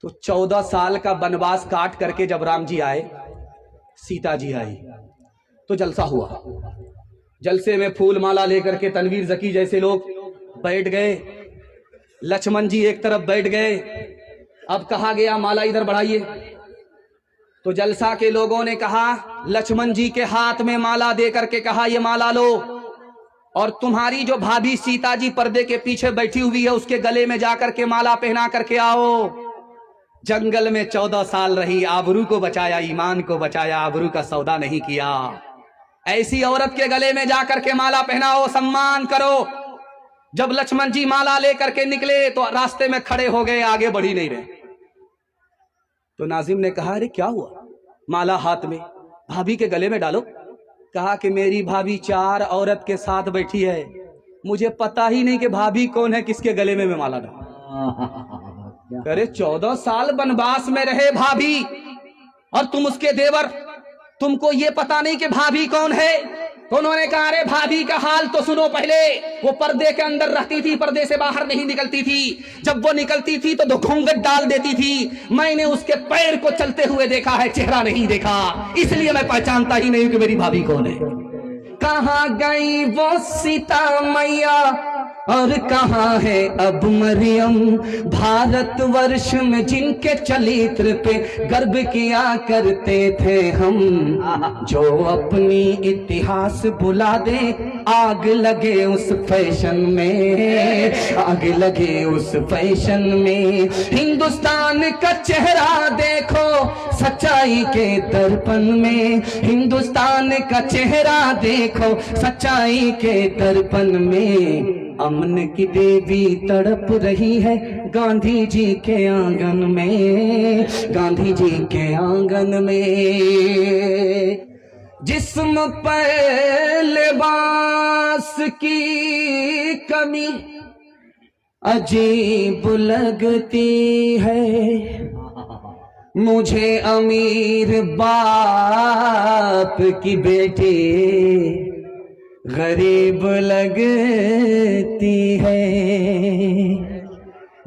तो 14 साल का वनवास काट करके जब राम जी आए, सीता जी आई, तो जलसा हुआ। जलसे में फूल माला लेकर के तनवीर जकी जैसे लोग बैठ गए, लक्ष्मण जी एक तरफ बैठ गए। अब कहा गया माला इधर बढ़ाइए, तो जलसा के लोगों ने कहा, लक्ष्मण जी के हाथ में माला दे करके कहा ये माला लो, और तुम्हारी जो भाभी सीता जी पर्दे के पीछे बैठी हुई है उसके गले में जाकर के माला पहना करके आओ। जंगल में 14 साल रही, आबरू को बचाया, ईमान को बचाया, आबरू का सौदा नहीं किया। ऐसी औरत के गले में जाकर के माला पहनाओ, सम्मान करो। जब लक्ष्मण जी माला लेकर के निकले तो रास्ते में खड़े हो गए, आगे बढ़ ही नहीं रहे। तो नाजिम ने कहा, अरे क्या हुआ? माला हाथ में, भाभी के गले में डालो। कहा कि मेरी भाभी 4 औरत के साथ बैठी है, मुझे पता ही नहीं कि भाभी कौन है, किसके गले में मैं माला डालूं। अरे 14 साल वनवास में रहे भाभी, और तुम उसके देवर, तुमको ये पता नहीं कि भाभी कौन है? तो उन्होंने कहा, अरे भाभी का हाल तो सुनो पहले। वो पर्दे के अंदर रहती थी, पर्दे से बाहर नहीं निकलती थी। जब वो निकलती थी तो घूंघट डाल देती थी। मैंने उसके पैर को चलते हुए देखा है, चेहरा नहीं देखा, इसलिए मैं पहचानता ही नहीं कि मेरी भाभी कौन है। कहाँ गई वो सीता मैया और कहाँ है अब मरियम? भारतवर्ष में जिनके चरित्र पे गर्व किया करते थे हम, जो अपनी इतिहास भुला दे, आग लगे उस फैशन में, आग लगे उस फैशन में। हिंदुस्तान का चेहरा देखो सच्चाई के दर्पण में, हिंदुस्तान का चेहरा देखो सच्चाई के दर्पण में। अमन की देवी तड़प रही है गांधी जी के आंगन में, गांधी जी के आंगन में। जिस्म पर लिबास की कमी अजीब लगती है, मुझे अमीर बाप की बेटी गरीब लगती है।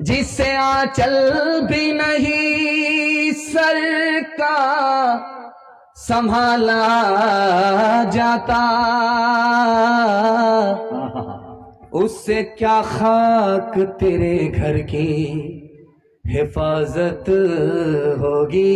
जिसे आंचल भी नहीं सर का संभाला जाता, उससे क्या खाक तेरे घर की हिफाजत होगी।